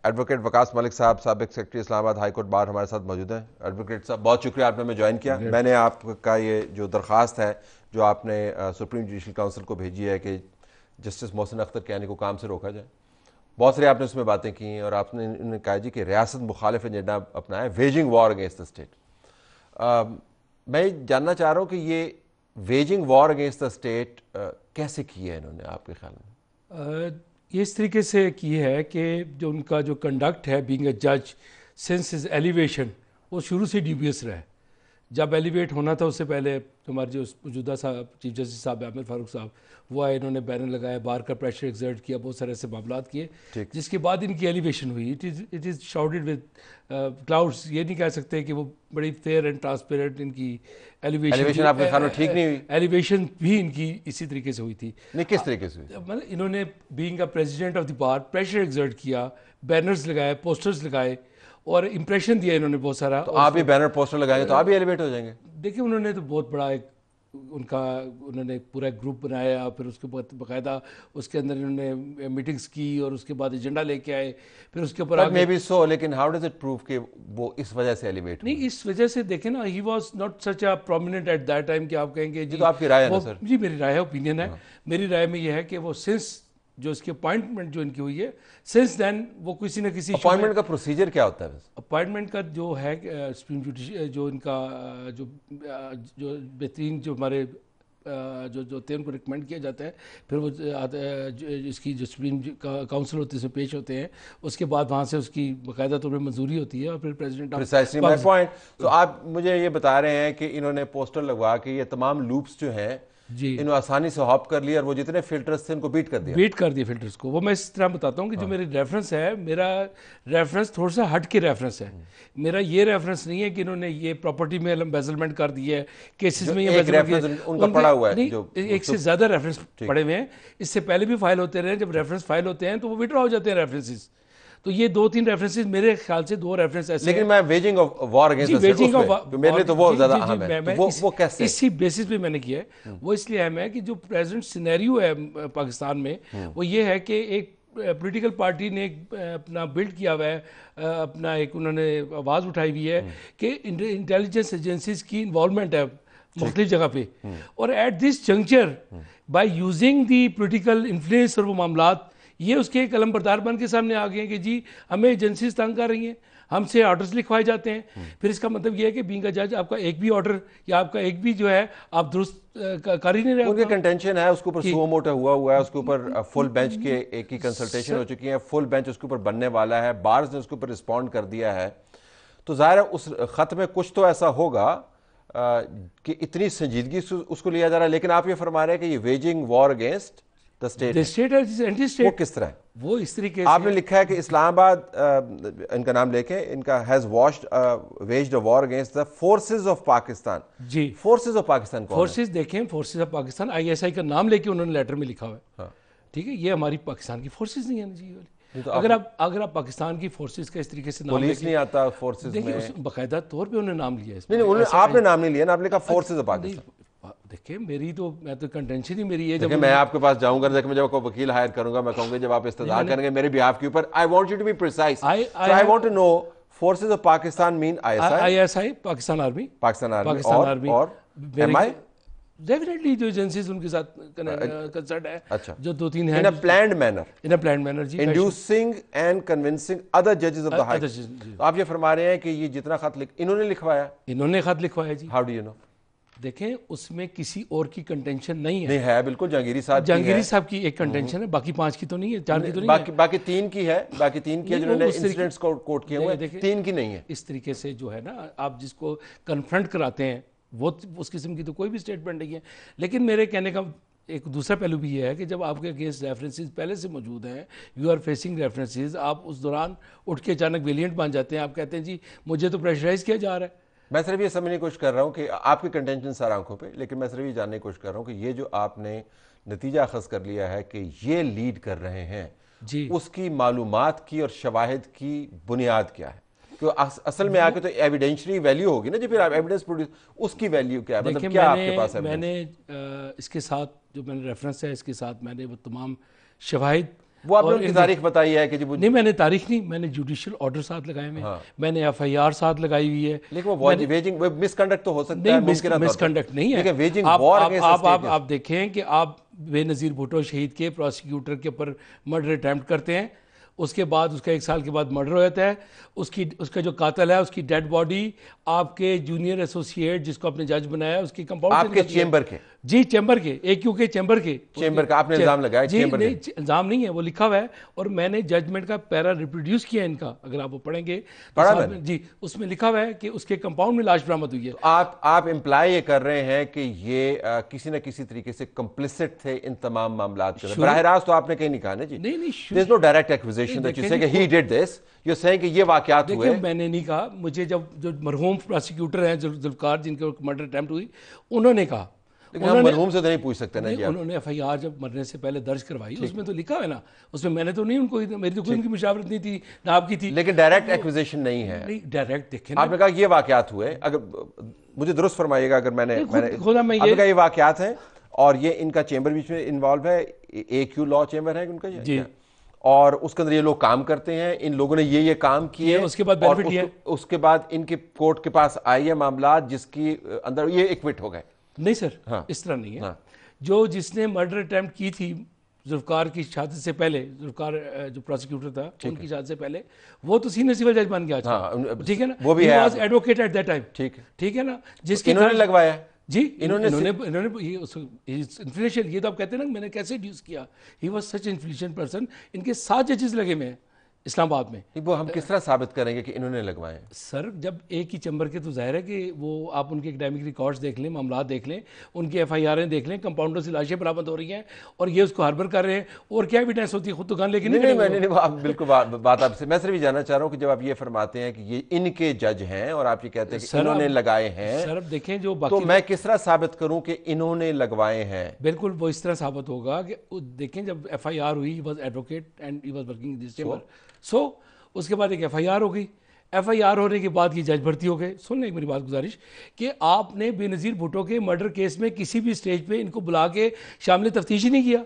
Advocate Waqas Malik साहब, साबिक secretary Islamabad high court bar, हमारे साथ मौजूद हैं। एडवोकेट साहब, बहुत शुक्रिया आपने हमें ज्वाइन किया। मैंने आपका ये जो दरख्वास्त है जो आपने सुप्रीम जुडिशल काउंसिल को भेजी है कि जस्टिस मोहसिन अख्तर कियानी को काम से रोका जाए, बहुत सारी आपने उसमें बातें की और आपने उन्होंने कहा जी कि रियासत मुखालिफ एजेंडा अपनाया, waging war against the state. मैं जानना चाह रहा हूँ कि ये waging war against the state कैसे की है इन्होंने आपके ख्याल में? ये इस तरीके से की है कि जो उनका जो कंडक्ट है बीइंग अ जज सिंस इज एलिवेशन, वो शुरू से ड्यूबियस रहा है। जब एलिवेट होना था उससे पहले हमारे जो मौजूदा साहब चीफ जस्टिस साहब आमिर फारूक साहब वो आए, इन्होंने बैनर लगाया, बार का प्रेशर एक्सर्ट किया, बहुत सारे ऐसे मामला किए, जिसके बाद इनकी एलिवेशन हुई। It is shouted with clouds. ये नहीं कह सकते कि वो बड़ी फेयर एंड ट्रांसपेरेंट इनकी एलिवेशन आपके ख्याल में ठीक नहीं हुई? एलिवेशन भी इनकी इसी तरीके से हुई थी। नहीं, किस तरीके से? मतलब इन्होंने being a president of the bar pressure exert किया, बैनर्स लगाए, पोस्टर्स लगाए और इम्प्रेशन दिया इन्होंने बहुत सारा। तो आप भी बैनर पोस्टर लगाएंगे तो आप भी एलिवेट हो जाएंगे? देखिए, उन्होंने तो बहुत बड़ा एक उन्होंने पूरा ग्रुप बनाया, फिर उसके बाद बाकायदा उसके अंदर इन्होंने मीटिंग्स की और उसके बाद एजेंडा लेके आए, फिर उसके ऊपर मे बी सो, लेकिन हाउ डज इट प्रूव कि वो इस वजह से एलिवेट नहीं? इस वजह से देखें ना, he was not such a prominent at that time कि आप कहेंगे जी। तो आपकी राय है ना सर? जी मेरी राय है, ओपिनियन है। मेरी राय में यह है कि वो सिंस जो इसकी अपॉइंटमेंट जो इनकी हुई है, सिंस देन वो किसी न किसी अपॉइंटमेंट का प्रोसीजर क्या होता है? अपॉइंटमेंट का जो है सुप्रीम जुडिशल जो इनका जो बेहतरीन जो हमारे जो जो थे उनको रिकमेंड किया जाता है, फिर वो इसकी जो सुप्रीम काउंसिल होती है उसमें पेश होते हैं, उसके बाद वहाँ से उसकी बाकायदा तौर पर मंजूरी होती है और फिर प्रेसिडेंट प्रिसाइसली माय पॉइंट। तो आप मुझे ये बता रहे हैं कि इन्होंने पोस्टर लगवा के ये तमाम लूप्स जो हैं जी इन्होंने आसानी से हॉप कर लिया और वो जितने फिल्टर्स थे उनको बीट कर दिया फिल्टर्स को। वो मैं इस तरह बताता हूँ कि जो मेरी रेफरेंस है, मेरा रेफरेंस थोड़ा सा हट के रेफरेंस है। मेरा ये रेफरेंस नहीं है कि इन्होंने ये प्रॉपर्टी में एम्बेजलमेंट कर दी है, केसेस में ये उनका पड़ा हुआ है जो एक से ज्यादा रेफरेंस पड़े हुए हैं। इससे पहले भी फाइल होते रहे, जब रेफरेंस फाइल होते हैं तो वो विड्रॉ हो जाते हैं रेफरेंसेस। तो ये 2-3 रेफरेंसेस, मेरे ख्याल से 2 रेफरेंस ऐसे। लेकिन मैं वेजिंग ऑफ वॉर अगेंस्ट मेरे लिए तो वो ज्यादा अहम है। वो कैसे इसी बेसिस पे मैंने किया है। वो इसलिए अहम है कि जो प्रेजेंट सिनेरियो है पाकिस्तान में, वो ये है कि एक पॉलिटिकल पार्टी ने अपना बिल्ड किया हुआ है, अपना एक उन्होंने आवाज़ उठाई हुई है कि इंटेलिजेंस एजेंसीज की इन्वॉल्वमेंट है मुख्तलिफ जगह पे, और at this juncture by using the political influence और वो मामलात, ये उसके कलम बरदार बन के सामने आ गए हैं कि जी हमें एजेंसीज तंग कर रही हैं, हमसे ऑर्डर्स लिखवाए जाते हैं। फिर इसका मतलब ये है कि बीइंग अ जज आपका एक भी ऑर्डर या आपका एक भी जो है आप दुरुस्त कर ही नहीं रहे। उनके कंटेंशन है उसके ऊपर सुओ मोटो हुआ है, उसके ऊपर फुल बेंच के एक ही कंसल्टेशन हो चुकी है, फुल बेंच उसके ऊपर बनने वाला है, बार्स ने उसके ऊपर रिस्पॉन्ड कर दिया है। तो जाहिर है उस खत में कुछ तो ऐसा होगा कि इतनी संजीदगी से उसको लिया जा रहा है। लेकिन आप ये फरमा रहे हैं कि ये waging war against the state anti state. वो किस तरह है? वो इस तरीके आपने लिखा है कि इस्लामाबाद इनका नाम लेके इनका has waged a war against the forces of Pakistan. जी, फोर्सेस ऑफ पाकिस्तान कौन है? फोर्सेस देखें, फोर्सेस ऑफ पाकिस्तान आईएसआई का नाम लेके उन्होंने लेटर में लिखा हुआ है। हाँ। ठीक है, ये हमारी पाकिस्तान की फोर्सेस नहीं है जी। तो अगर आप पाकिस्तान की फोर्सेस का इस तरीके से नाम पुलिस नहीं आता फोर्सेस में, देखिए बाकायदा तौर पे उन्होंने नाम लिया है। नहीं आपने नाम नहीं लिया ना, आपने कहा फोर्सेस ऑफ पाकिस्तान। देखिए मैं तो कंटेंशन ही मेरी है। जब मैं आपके पास जाऊंगा, देखिए मैं जब कोई वकील हायर करूंगा, मैं कहूंगा जब आप इस्तदा करेंगे मेरे बिहाफ के ऊपर, I want you to be precise, so I want to know forces of Pakistan mean ISI Pakistan army और एमआई डेफिनेटली जो एजेंसीज उनके साथ कंसर्न है। अच्छा, जो 2-3 है इन अ प्लान्ड मैनर जी, इंड्यूसिंग एंड कन्विंसिंग अदर जजेस ऑफ द हाई। तो आप ये फरमा रहे हैं कि ये जितना खत इन्होंने लिखवाया जी। How do you know? देखें, उसमें किसी और की कंटेंशन नहीं है। नहीं है, बिल्कुल जहांगीरी साहब की एक कंटेंशन है, बाकी 5 की तो नहीं है, 4 की तो नहीं है। बाकी 3 की है, जिन्होंने इंसिडेंट्स को कोट किए हुए हैं, 3 की नहीं है। इस तरीके से जो है ना, आप जिसको कन्फ्रंट कराते हैं वो उस किस्म की तो कोई भी स्टेटमेंट नहीं है। लेकिन मेरे कहने का एक दूसरा पहलू भी ये है कि जब आपके अगेंस्ट रेफरेंसेस पहले से मौजूद हैं, यू आर फेसिंग रेफरेंसेस, आप उस दौरान उठ के अचानक वेलिएंट बन जाते हैं, आप कहते हैं जी मुझे तो प्रेशराइज किया जा रहा है। मैं सिर्फ ये समझने की कोशिश कर रहा हूँ कि आपके कंटेंशन सारा आंखों पे, लेकिन मैं सिर्फ ये जानने की कोशिश कर रहा हूँ कि ये जो आपने नतीजा अखज़ कर लिया है कि ये लीड कर रहे हैं जी, उसकी मालूमात की और शवाहिद की बुनियाद क्या है? क्योंकि असल में आके तो एविडेंशियरी वैल्यू होगी ना जी, फिर आप एविडेंस प्रोड्यूस, उसकी वैल्यू क्या है? मतलब क्या आपके पास है? मैंने इसके साथ जो मैंने रेफरेंस है, इसके साथ मैंने वो तमाम शवाहिद वो आपने उनकी तारीख बताई है कि जी नहीं, मैंने तारीख नहीं, मैंने जुडिशियल ऑर्डर साथ लगाए में, मैंने FIR साथ लगाई हुई है। लेकिन वो वेजिंग मिसकंडक्ट तो हो सकता है, मिसकंडक्ट नहीं है। वेजिंग आप देखें कि आप बेनज़ीर भुट्टो शहीद के प्रोसिक्यूटर के ऊपर मर्डर अटैम्प्ट करते हैं, उसके बाद उसका 1 साल के बाद मर्डर हो जाता है, उसका जो कातिल है उसकी डेड बॉडी आपके जूनियर एसोसिएट जिसको आपने जज बनाया उसकी कंपाउंड आपके चेंबर के, जी चैम्बर के, AQ के चैम्बर का आपने इल्जाम लगाया? जी नहीं, इल्जाम नहीं है, वो लिखा हुआ है और मैंने जजमेंट का पैरा रिप्रोड्यूस किया इनका, अगर आप वो पढ़ेंगे तो जी उसमें लिखा हुआ है कि उसके कंपाउंड में लाश बरामद हुई है। तो आप इम्प्लाई ये कर रहे हैं कि ये किसी न किसी तरीके से कंप्लिसिट थे इन तमाम मामलात के अंदर? बराह रास्त तो आपने कहीं नहीं कहा ना जी, नहीं there is no direct acquisition that you say he did this, you are saying कि ये वाकयात हुए। मैंने नहीं कहा, मुझे जब जो मरहूम प्रोसिक्यूटर हैं जुल्फकार जिनके मर्डर अटेम्प्ट हुई, उन्होंने कहा, लेकिन हम मरहूम से तो नहीं पूछ सकते ना जी। उन्होंने FIR जब मरने से पहले दर्ज करवाई, उसमें तो लिखा है ना, उसमें मैंने तो नहीं उनको, मेरी तो कोई उनकी मुशावरत नहीं थी ना आपकी थी, लेकिन डायरेक्ट एक्विजिशन नहीं है। नहीं डायरेक्ट देखें, आपने कहा ये वाकयात हुए, अगर मुझे दुरुस्त फरमाइएगा अगर मैंने आपने कहा ये वाकयात हैं और ये इनका चेंबर बीच में इन्वॉल्व है, AQ लॉ चेंबर है उनका जी, और उसके अंदर ये लोग काम करते हैं, इन लोगों ने ये काम किए, उसके बाद बेनिफिट लिया, उसके बाद इनके कोर्ट के पास आई है मामला जिसकी अंदर ये एक्विट हो गए। नहीं सर, हाँ, इस तरह नहीं है। हाँ, जो जिसने मर्डर अटेम्प्ट की थी जुल्फकार की शहादत से पहले, जुल्फकार जो प्रोसिक्यूटर था उनकी शहादत से पहले, वो तो सीनियर सिविल जज बन गया। हाँ, ठीक है ना, वो भी है एडवोकेट एट दैट टाइम। ठीक है ना, जिसके इन्होंने लगवाया जी, इन्होंने इन्फ्लुएंशियल, ये तो आप कहते हैं ना मैंने कैसे ड्यूस किया, he was such influential person, इनके 7 जजेस लगे में इस्लामाबाद में। वो हम किस तरह साबित करेंगे कि इन्होंने लगवाए? सर जब एक ही चैम्बर के, तो जाहिर है कि वो आप उनके एकेडमिक रिकॉर्ड्स देख लें, मामला देख लें, उनकी FIR देख लें, कंपाउंडर से लाशें बरामद हो रही हैं और ये उसको हार्बर कर रहे हैं, और क्या एविडेंस होती है, खुद तो गान लेके नहीं, आप बिल्कुल बात आपसे मैं सिर्फ जानना चाह रहा हूँ कि जब आप ये फरमाते हैं कि ये इनके जज हैं और आप ये कहते हैं कि इन्होंने लगाए हैं, सर अब देखें जो तो मैं किस तरह साबित करूं कि इन्होंने लगवाए हैं? बिल्कुल वो इस तरह साबित होगा कि देखें जब FIR हुई, he was advocate and he was working in this chamber, so उसके बाद एक FIR हो गई, FIR होने के बाद ये जज भर्ती हो गए। सुन लें एक मेरी बात, गुजारिश कि आपने बेनज़ीर भुट्टो के मर्डर केस में किसी भी स्टेज पे इनको बुला के शामिल तफ्तीश ही नहीं किया,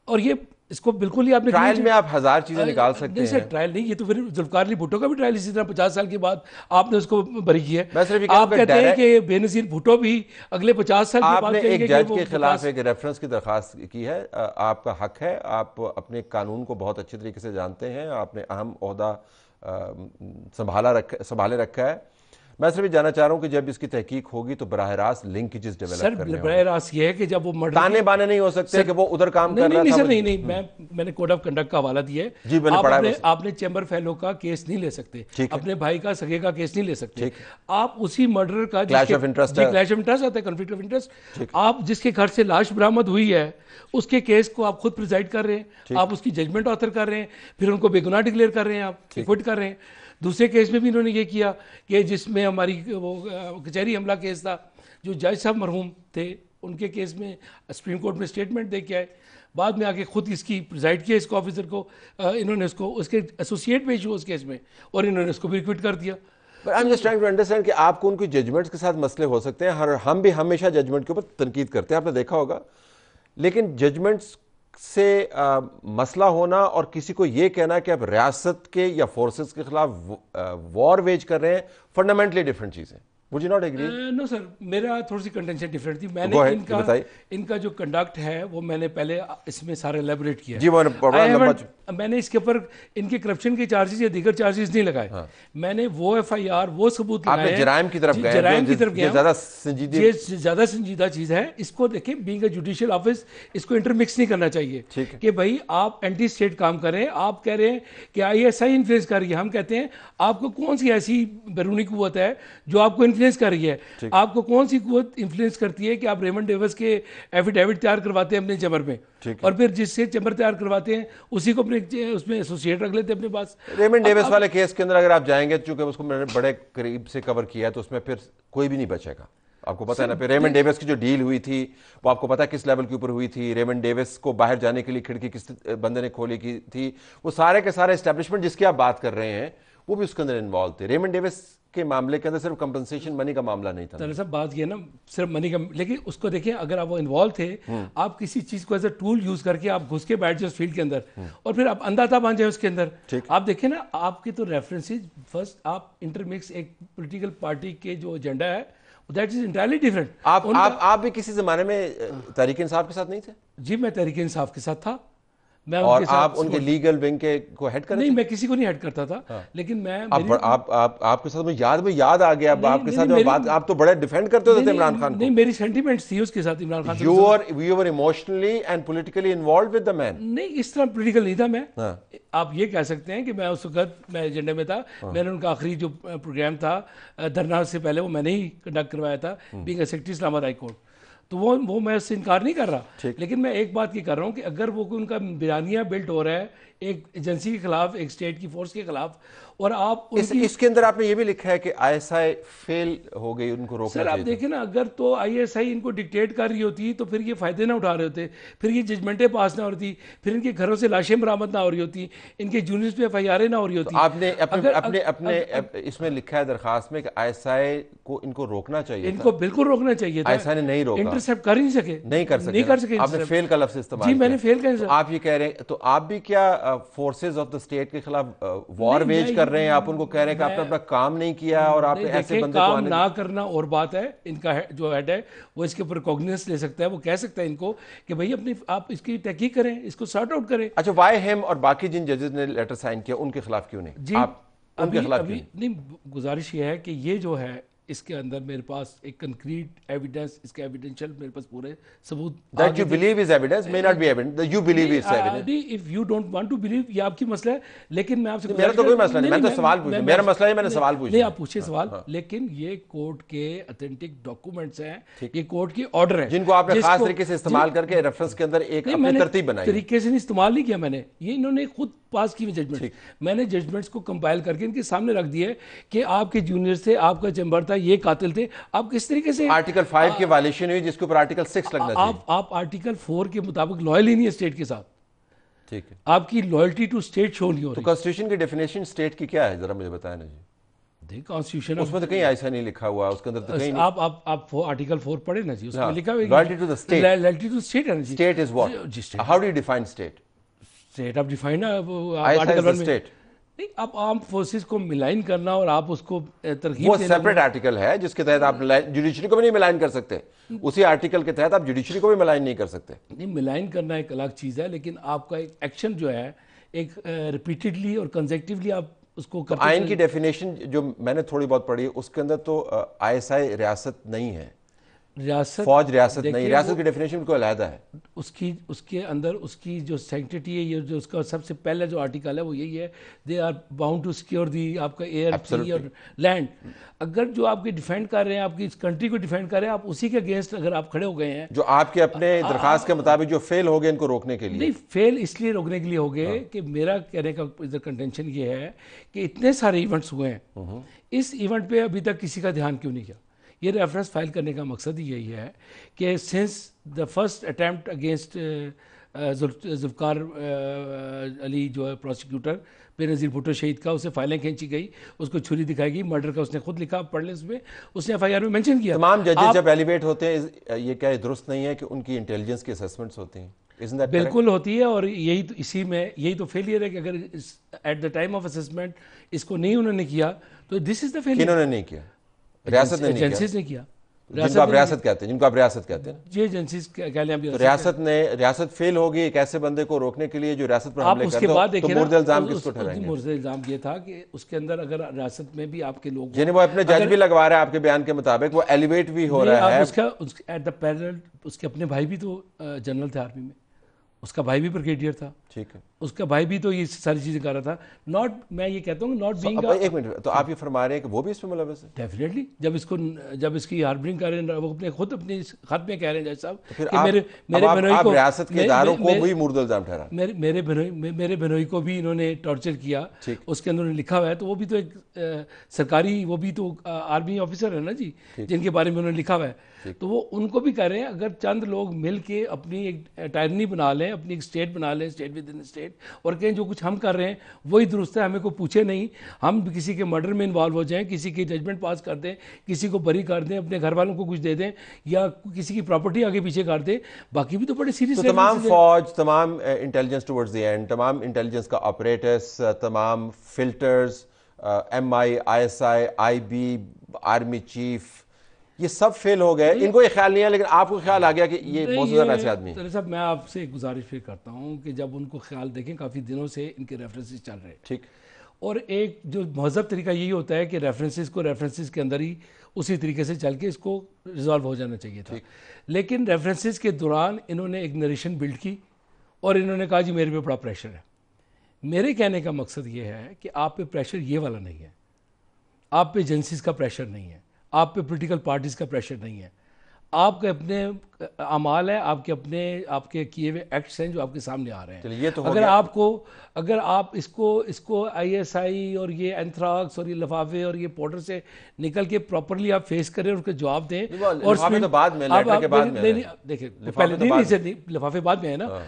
और ये इसको बिल्कुल ही आपने ट्रायल में आप 1000 चीजें निकाल सकते हैं। ट्रायल नहीं, ये तो फिर जुल्फकार अली भुट्टो का भी ट्रायल इसी तरह 50 साल के बाद आपने उसको बरी किया है। आप कहते हैं कि बेनज़ीर भुट्टो भी अगले 50 साल के बाद एक जज के खिलाफ एक रेफरेंस की दरखास्त की है, आपका हक है, आप अपने कानून को बहुत अच्छे तरीके से जानते हैं, आपने अहम ओहदा संभाले रखा है। मैं सिर्फ जानना चाह रहा हूं कि जब इसकी तहकीक होगी तो बराह रास्त लिंकेजेस डेवलप करने होंगे। बराह रास्त ये है कि जब वो मर्डर, ताने बाने नहीं हो सकते कि वो उधर काम कर रहा था। सर नहीं, मैंने कोड ऑफ कंडक्ट का हवाला दिया है जी, आपने चैम्बर फेलो का केस नहीं ले सकते, अपने भाई का, सगे का केस नहीं ले सकते, आप उसी मर्डर का क्लैश ऑफ इंटरेस्ट आता है, कॉन्फ्लिक्ट ऑफ इंटरेस्ट, आप जिसके घर से लाश बरामद हुई है उसके केस को आप खुद प्रिजाइड कर रहे हैं, आप उसकी जजमेंट ऑथर कर रहे हैं, फिर उनको बेगुनाह डिक्लेयर कर रहे हैं, आप एक्विट कर रहे हैं। दूसरे केस में भी इन्होंने ये किया कि जिसमें हमारी वो कचहरी हमला केस था, जो जज साहब मरहूम थे उनके केस में सुप्रीम कोर्ट में स्टेटमेंट दे के आए, बाद में आके खुद इसकी प्रिजाइड किया, इसको ऑफिसर को इन्होंने उसको उसके एसोसिएट पेश हुआ उस केस में और इन्होंने उसको भी क्विट कर दिया। But I'm just trying to understand कि आपको उनकी जजमेंट्स के साथ मसले हो सकते हैं, हम भी हमेशा जजमेंट के ऊपर तनकीद करते हैं, आपने देखा होगा, लेकिन जजमेंट्स से मसला होना और किसी को यह कहना कि आप रियासत के या फोर्सेस के खिलाफ वॉर वेज कर रहे हैं, फंडामेंटली डिफरेंट चीज़ है। Would you not agree? No sir, मेरा थोड़ी सी कंटेंशन डिफरेंट थी। मैंने इनका जो कंडक्ट है वो मैंने पहले इसमें सारा एलेबोरेट किया जी, मैंने इसके ऊपर इनके करप्शन के चार्जेस या दीगर चार्जेस नहीं लगाए। हाँ। मैंने वो FIR वो सबूत लगाए, जराइम की तरफ गए, जराइम की तरफ गया, ज्यादा संजीदा चीज है। इसको देखिए, बीइंग अ जुडिशियल ऑफिस इसको इंटरमिक्स नहीं करना चाहिए कि भाई आप एंटी स्टेट काम करें। आप कह रहे हैं कि ISI इन्फ्लुएंस कर रही है, हम कहते हैं आपको कौन सी ऐसी बैरूनी कुव्वत है जो आपको इन्फ्लुएंस कर रही है? आपको कौन सी कुव्वत इन्फ्लुएंस करती है कि आप रेमंड डेविस के एफिडेविट तैयार करवाते हैं अपने चैम्बर में, और फिर जिससे चैम्बर तैयार करवाते हैं उसी को अपने उसमें एसोसिएट रख लेते हैं अपने पास। रेमंड डेविस वाले केस के अंदर अगर आप जाएंगे, चूंकि उसको मैंने बड़े करीब से कवर किया है, तो उसमें फिर कोई भी नहीं बचेगा। आपको पता है ना, फिर रेमंड डेविस की जो डील हुई थी वो आपको पता है किस लेवल के ऊपर हुई थी। रेमंड डेविस को बाहर जाने के लिए खिड़की किस बंदे ने खोली की थी। वो सारे के सारे एस्टेब्लिशमेंट जिसकी आप बात कर रहे हैं, वो भी उसके अंदर इन्वॉल्व थे। रेमंड डेविस के मामले के अंदर सिर्फ कंपनसेशन मनी का मामला नहीं था। दरअसल बात ये ना सिर्फ मनी का, लेकिन उसको देखिए अगर आप वो इन्वॉल्व थे, आप किसी चीज को एज अ टूल यूज करके आप घुस के बैठ जाए उस फील्ड के अंदर और फिर आप अंधाता बन जाए उसके अंदर। आप देखिए ना, आपकी तो रेफरेंसेज फर्स्ट आप इंटरमिक्स एक पॉलिटिकल पार्टी के जो एजेंडा है दैट इज इंटायरली डिफरेंट। आप भी किसी जमाने में तहरीक इंसाफ के साथ नहीं थे? जी मैं तहरीक इंसाफ के साथ था। मैं और आप उनके लीगल विंग के को हेड करते? नहीं, मैं किसी को नहीं हेड करता था। हाँ। लेकिन मैं आपके साथ मुझे याद आ गया आपके साथ बात, आप तो बड़ा डिफेंड करते थे इमरान खान को। नहीं, मेरी सेंटिमेंट्स थी उसके साथ, Imran Khan. You were emotionally and politically involved with the man. नहीं, इस तरह पॉलिटिकल नहीं था मैं। आप ये कह सकते हैं कि मैं उस वक्त मैं एजेंडे में था। मैंने उनका आखिरी जो प्रोग्राम था धरना से पहले वो मैंने ही कंडक्ट करवाया था, being secretary Islamabad high court. तो वो मैं उससे इनकार नहीं कर रहा, लेकिन मैं एक बात ये कर रहा हूँ कि अगर वो उनका बिरानिया बिल्ट हो रहा है एक एजेंसी के खिलाफ, एक स्टेट की फोर्स के खिलाफ, और आप इसके अंदर आपने ये भी लिखा है कि आईएसआई फेल हो गई, उनको रोकना चाहिए। सर आप देखें ना, अगर तो आईएसआई इनको डिक्टेट कर रही होती तो फिर ये फायदे ना उठा रहे होते, फिर ये जजमेंटें पास ना हो रही, फिर इनके घरों से लाशें बरामद ना हो रही होती, इनके जूनियर्स पे एफआईआर ना हो रही होती। आपने अपने इसमें लिखा है दरखास्त में कि आईएसआई को इनको रोकना चाहिए, इनको बिल्कुल रोकना चाहिए था। आईएसआई ने नहीं रोका, इंटरसेप्ट कर ही नहीं सके, नहीं कर सके। आपने फेल का लफ्ज इस्तेमाल किया। जी मैंने फेल का। आप ये कह रहे हैं तो आप भी क्या फोर्सेज ऑफ द स्टेट के खिलाफ वॉर वेज कर रहे हैं? आप उनको कह रहे हैं कि आपने अपना काम नहीं किया और आपने ऐसे बंदे को काम ना करना और बात है। इनका जो हेड है वो इसके ऊपर कॉग्निजेंस ले सकता है, वो कह सकता है इनको कि भाई अपनी आप इसकी तहकीक करें, इसको सॉर्ट आउट करें। अच्छा, वाई हिम और बाकी जिन जजेस ने लेटर साइन किया उनके खिलाफ क्यों नहीं? जी आप उनके खिलाफ क्यों नहीं? गुजारिश ये है कि ये जो है इसके अंदर मेरे पास एक कंक्रीट एविडेंस, इसके एविडेंशियल मेरे पास पूरे सबूत। That you believe is evidence may not be evidence. That you believe is evidence. If you don't want to believe, ये आपकी मसला है, लेकिन मैं आपसे मेरा तो कोई मसला नहीं, मैं तो सवाल पूछ रहा हूं। मेरा मसला है मैंने सवाल पूछा। नहीं, आप पूछिए सवाल। लेकिन ये कोर्ट के ऑथेंटिक डॉक्यूमेंट्स हैं, ये कोर्ट के ऑर्डर हैं जिनको आपने खास तरीके से इस्तेमाल करके रेफरेंस के अंदर एक अपनी तरतीब बनाई। तरीके से नहीं इस्तेमाल नहीं किया मैंने, ये इन्होंने खुद पास की हुई जजमेंट। मैंने जजमेंट्स को कंपाइल करके इनके सामने रख दिए कि आपके जूनियर थे, आपका चैम्बर था, ये कातिल थे। आप किस तरीके से आर्टिकल 5 की वायलेशन हुई जिसके ऊपर आर्टिकल 6 लगना चाहिए। आप आर्टिकल 4 के मुताबिक लॉयल ही नहीं है स्टेट के साथ। ठीक है, आपकी लॉयल्टी टू स्टेट शो नहीं हो रही। तो कॉन्स्टिट्यूशन की डेफिनेशन स्टेट की क्या है, जरा मुझे बताएं ना जी। कॉन्स्टिट्यूशन उसमें तो कहीं ऐसा नहीं लिखा हुआ, उसके अंदर तो कहीं नहीं। आप आर्टिकल 4 पढ़े ना जी, उसमें लिखा हुआ है loyalty to the state. Loyalty to state है ना जी। State is what? How do you define state? State आप डिफाइन आर्टिकल 1 में नहीं, आप आर्म फोर्सेस को मिलाइन करना और आप उसको तरकीब वो सेपरेट आर्टिकल है जिसके तहत आप जुडिशरी को भी नहीं मिलाइन कर सकते। उसी आर्टिकल के तहत आप जुडिशरी को भी मिलाइन नहीं कर सकते। नहीं, मिलाइन करना एक अलग चीज है, लेकिन आपका एक एक्शन जो है एक रिपीटेडली और कंसेक्टिवली आप उसको तो आइन की डेफिनेशन जो मैंने थोड़ी बहुत पढ़ी उसके अंदर तो आईएसआई रियासत नहीं है, रियासत फौज रियासत नहीं, रियासत की डेफिनेशन बिल्कुल अलग है। उसके अंदर उसकी जो सैंक्टिटी है, ये जो उसका सबसे पहला जो आर्टिकल है वो यही है, they are bound to secure the आपका एयर, सी और लैंड। अगर जो आपकी डिफेंड कर रहे हैं, आपकी इस कंट्री को डिफेंड कर रहे हैं, आप उसी के अगेंस्ट अगर आप खड़े हो गए हैं, जो आपके अपने दरखास्त के मुताबिक जो फेल हो गए इनको रोकने के लिए। नहीं, फेल इसलिए रोकने के लिए हो गए कि मेरा कहने का इधर कंटेंशन ये है कि इतने सारे इवेंट्स हुए हैं, इस इवेंट पे अभी तक किसी का ध्यान क्यों नहीं किया? ये रेफरेंस फाइल करने का मकसद ही यही है कि since the first attempt against Zulfikar Ali जो है प्रोसिक्यूटर बेनज़ीर भुट्टो शहीद का, उसे फाइलें खींची गई, उसको छुरी दिखाई गई, मर्डर का उसने खुद लिखा, पढ़ लें उसमें, उसने एफआईआर में मेंशन किया। तमाम जजेस जब एलिवेट होते हैं, ये क्या दुरुस्त नहीं है कि उनकी इंटेलिजेंस की असेसमेंट्स होती हैं? बिल्कुल होती है, और यही तो इसी में यही तो फेलियर है कि अगर at the time of assessment इसको नहीं उन्होंने किया तो दिस इज द फेलियर। इन्होंने नहीं किया, रियासत ने एजेंसीज ने किया, जिनको आप रियासत कहते हैं, जिनको आप रियासत कहते हैं, जी एजेंसीज कह लें। तो रियासत फेल होगी एक ऐसे बंदे को रोकने के लिए जो रियासत पर हमले उसके बाद करता है, तो मुर्द इल्जाम किसको ठहराएंगे? मुर्द इल्जाम ये था कि उसके अंदर अगर रियासत में भी आपके लोग, यानी वो अपने जज भी लगवा रहा है आपके बयान के मुताबिक, वो एलिवेट भी हो रहा है। उसका एट द पैरेलल उसके अपने भाई भी तो जनरल थे आर्मी में, उसका भाई भी ब्रिगेडियर था, ठीक है, उसका भाई भी तो ये सारी चीजें कर रहा था। नॉट, मैं ये कहता हूँ नॉट बीइंग। एक मिनट, तो आप ये फरमा रहे हैं कि वो भी इसमें मुलव्वस है? डेफिनेटली, जब इसकी हार्बरिंग कर रहे हैं, वो अपने खुद अपने खत में कह रहे हैं जज साहब कि मेरे बहनोई को, रियासत के इदारों को भी मुर्द इल्जाम ठहरा, मेरे बहनोई को भी इन्होंने टॉर्चर किया, उसके अंदर लिखा हुआ है, तो वो भी तो एक सरकारी, वो भी तो आर्मी ऑफिसर है ना जी, जिनके बारे में उन्होंने लिखा हुआ है, तो वो उनको भी कह रहे हैं अगर चंद लोग मिल के अपनी एक टायरनी बना लें, अपनी एक स्टेट बना लें, state with in state, state और कहें जो कुछ हम कर रहे हैं वही दुरुस्त है, हमें को पूछे नहीं, हम किसी के मर्डर में इन्वॉल्व हो जाएं, किसी की जजमेंट पास कर दें, किसी को बरी कर दें, अपने घर वालों को कुछ दे दें या किसी की प्रॉपर्टी आगे पीछे कर दें, बाकी भी तो बड़े सीरियस। तो तमाम फौज, तमाम इंटेलिजेंस टुवर्ड्स द एंड, तमाम इंटेलिजेंस का ऑपरेटर्स, तमाम filters, MI, ISI, IB, army chief, ये सब फेल हो गए। इनको ये ख्याल नहीं है, लेकिन आपको ख्याल आ गया कि ये बहुत ज़्यादा ऐसे आदमी है। साहब मैं आपसे एक गुजारिश फिर करता हूँ कि जब उनको ख्याल देखें, काफ़ी दिनों से इनके रेफरेंसेस चल रहे हैं, ठीक, और एक जो महज़ब तरीका यही होता है कि रेफरेंसेस के अंदर ही उसी तरीके से चल के इसको रिजॉल्व हो जाना चाहिए था। लेकिन रेफरेंसेस के दौरान इन्होंने एक नरेशन बिल्ड की और इन्होंने कहा जी मेरे पे बड़ा प्रेशर है। मेरे कहने का मकसद ये है कि आप पे प्रेशर ये वाला नहीं है, आप पे एजेंसीज का प्रेशर नहीं है, आप पे पॉलिटिकल पार्टीज का प्रेशर नहीं है, आपके अपने अमाल है, आपके किए हुए एक्ट्स हैं जो आपके सामने आ रहे हैं। ये तो अगर आप इसको ISI और ये एंथ्राक्स और ये लिफाफे और ये पाउडर से निकल के प्रॉपरली आप फेस करें और उसके जवाब दें। और लिफाफे तो बाद में, लेटर के बाद में, नहीं देखिए पहले नहीं, लिफाफे बाद में है ना,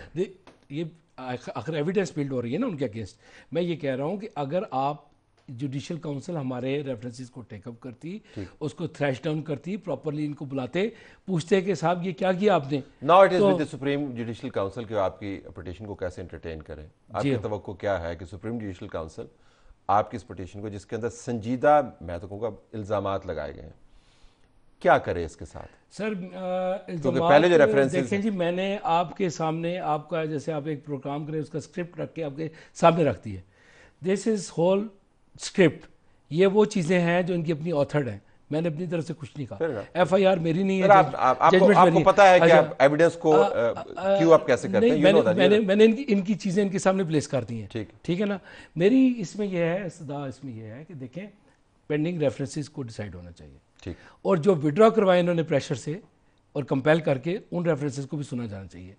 ये आखिर एविडेंस बिल्ड हो रही है ना उनके अगेंस्ट। मैं ये कह रहा हूँ कि अगर आप जुडिशल काउंसिल हमारे रेफरेंसेस को टेकअप करती, उसको थ्रैश डाउन करती, प्रॉपरली इनको बुलाते, पूछते कि साहब ये क्या किया आपने। Now it is with the supreme judicial council कि आपकी पिटीशन को कैसे एंटरटेन करें। आपकी तवक्को क्या है कि सुप्रीम जुडिशल काउंसिल आपकी इस पिटीशन को, जिसके अंदर संजीदा, मैं तो कहूँगा, इल्ज़ामात लगाए गए हैं, क्या करे इसके साथ? सर पहले जो रेफरेंसेस देखें जी, मैंने आपके सामने आपका जैसे आप एक प्रोग्राम करें उसका स्क्रिप्ट रख के आपके सामने रख दी है। दिस इज होल स्क्रिप्ट, ये वो चीज़ें हैं जो इनकी अपनी ऑथर्ड हैं, मैंने अपनी तरफ से कुछ नहीं कहा। FIR मेरी नहीं है, आपको पता है कि आप एविडेंस को क्यों आप कैसे करते हैं? मैंने इनकी चीज़ें इनके सामने प्लेस कर दी हैं, ठीक है ना। मेरी इसमें यह है सदा, इसमें यह है कि देखें पेंडिंग रेफरेंसेस को डिसाइड होना चाहिए, ठीक, और जो विड्रॉ करवाए इन्होंने प्रेशर से और कंपेल करके, उन रेफरेंसेस को भी सुना जाना चाहिए।